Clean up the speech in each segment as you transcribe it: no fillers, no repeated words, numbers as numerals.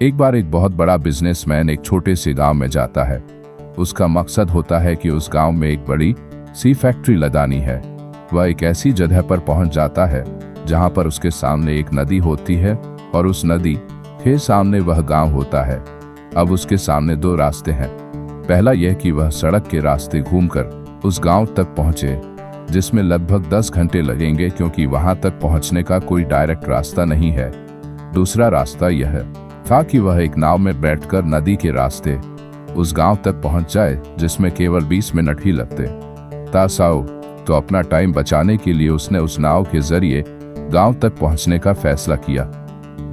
एक बार एक बहुत बड़ा बिजनेसमैन एक छोटे से गांव में जाता है। उसका मकसद होता है कि उस गांव में एक बड़ी सी फैक्ट्री लगानी है। वह एक ऐसी जगह पर पहुंच जाता है जहां पर उसके सामने एक नदी होती है और उस नदी के सामने वह गांव होता है। अब उसके सामने दो रास्ते हैं। पहला यह कि वह सड़क के रास्ते घूमकर उस गांव तक पहुंचे, जिसमें लगभग 10 घंटे लगेंगे क्योंकि वहां तक पहुंचने का कोई डायरेक्ट रास्ता नहीं है। दूसरा रास्ता यह था कि वह एक नाव में बैठकर नदी के रास्ते उस गांव तक पहुंच जाए, जिसमें केवल 20 मिनट ही लगते। तासाओ तो अपना टाइम बचाने के लिए उसने उस नाव के जरिए गांव तक पहुंचने का फैसला किया।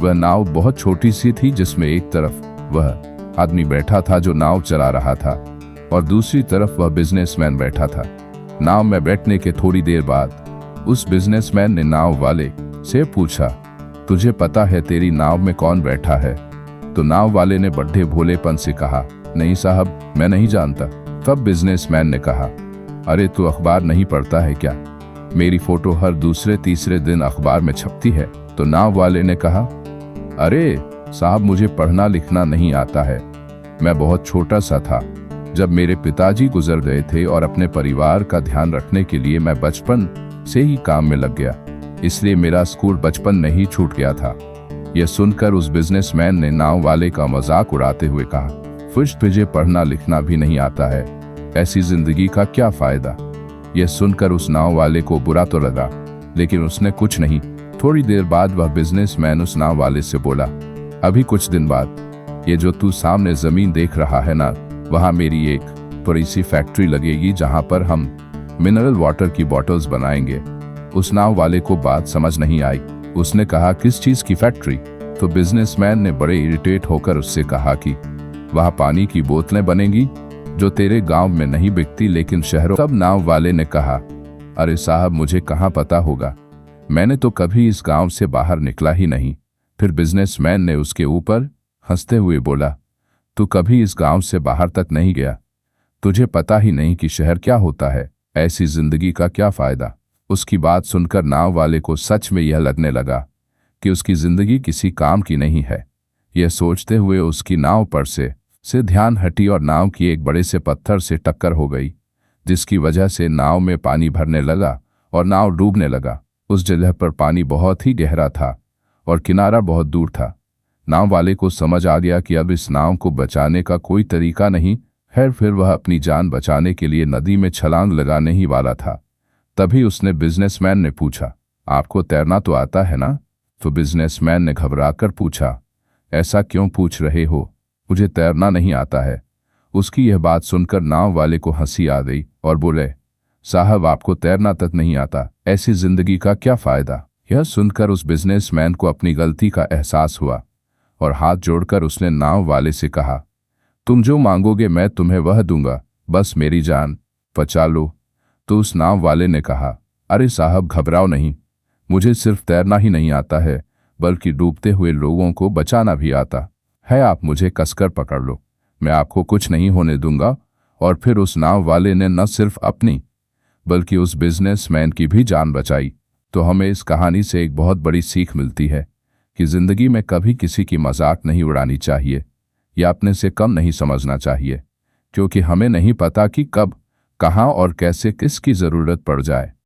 वह नाव बहुत छोटी सी थी, जिसमें एक तरफ वह आदमी बैठा था जो नाव चला रहा था और दूसरी तरफ वह बिजनेसमैन बैठा था। नाव में बैठने के थोड़ी देर बाद उस बिजनेसमैन ने नाव वाले से पूछा, तुझे पता है तेरी नाव में कौन बैठा है? तो नाव वाले ने बड्ढे भोलेपन से कहा, नहीं साहब, मैं नहीं जानता। तब बिजनेसमैन ने कहा, अरे तू अखबार नहीं पढ़ता है क्या? मेरी फोटो हर दूसरे तीसरे दिन अखबार में छपती है। तो नाव वाले ने कहा, अरे साहब, मुझे पढ़ना लिखना नहीं आता है। मैं बहुत छोटा सा था जब मेरे पिताजी गुजर गए थे और अपने परिवार का ध्यान रखने के लिए मैं बचपन से ही काम में लग गया, इसलिए मेरा स्कूल बचपन में ही छूट गया था। यह सुनकर उस बिजनेसमैन ने नाव वाले का मजाक उड़ाते हुए कहा, तुझे पढ़ना लिखना भी नहीं आता है, ऐसी जिंदगी का क्या फायदा? यह सुनकर उस नाव वाले को बुरा तो लगा, लेकिन उसने कुछ नहीं। थोड़ी देर बाद वह बिजनेसमैन उस नाव वाले से बोला, अभी कुछ दिन बाद ये जो तू सामने जमीन देख रहा है ना, वहां मेरी एक बड़ी सी फैक्ट्री लगेगी जहां पर हम मिनरल वाटर की बॉटल्स बनाएंगे। उस नाव वाले को बात समझ नहीं आई। उसने कहा, किस चीज की फैक्ट्री? तो बिजनेसमैन ने बड़े इरिटेट होकर उससे कहा कि वहां पानी की बोतलें बनेंगी जो तेरे गांव में नहीं बिकती लेकिन शहरों। तब नाव वाले ने कहा, अरे साहब, मुझे कहां पता होगा, मैंने तो कभी इस गांव से बाहर निकला ही नहीं। फिर बिजनेसमैन ने उसके ऊपर हंसते हुए बोला, तू कभी इस गांव से बाहर तक नहीं गया, तुझे पता ही नहीं कि शहर क्या होता है, ऐसी जिंदगी का क्या फायदा? उसकी बात सुनकर नाव वाले को सच में यह लगने लगा कि उसकी जिंदगी किसी काम की नहीं है। यह सोचते हुए उसकी नाव पर से ध्यान हटी और नाव की एक बड़े से पत्थर से टक्कर हो गई, जिसकी वजह से नाव में पानी भरने लगा और नाव डूबने लगा। उस जगह पर पानी बहुत ही गहरा था और किनारा बहुत दूर था। नाव वाले को समझ आ गया कि अब इस नाव को बचाने का कोई तरीका नहीं है। फिर वह अपनी जान बचाने के लिए नदी में छलांग लगाने ही वाला था। तभी उसने बिजनेसमैन ने पूछा, आपको तैरना तो आता है ना? तो बिजनेसमैन ने घबराकर पूछा, ऐसा क्यों पूछ रहे हो, मुझे तैरना नहीं आता है। उसकी यह बात सुनकर नाव वाले को हंसी आ गई और बोले, साहब, आपको तैरना तक नहीं आता, ऐसी जिंदगी का क्या फायदा? यह सुनकर उस बिजनेसमैन को अपनी गलती का एहसास हुआ और हाथ जोड़कर उसने नाव वाले से कहा, तुम जो मांगोगे मैं तुम्हें वह दूंगा, बस मेरी जान बचा लो। तो उस नाव वाले ने कहा, अरे साहब, घबराओ नहीं, मुझे सिर्फ तैरना ही नहीं आता है बल्कि डूबते हुए लोगों को बचाना भी आता है। आप मुझे कसकर पकड़ लो, मैं आपको कुछ नहीं होने दूंगा। और फिर उस नाव वाले ने न सिर्फ अपनी बल्कि उस बिजनेसमैन की भी जान बचाई। तो हमें इस कहानी से एक बहुत बड़ी सीख मिलती है कि जिंदगी में कभी किसी की मजाक नहीं उड़ानी चाहिए या अपने से कम नहीं समझना चाहिए, क्योंकि हमें नहीं पता कि कब, कहां और कैसे किसकी जरूरत पड़ जाए।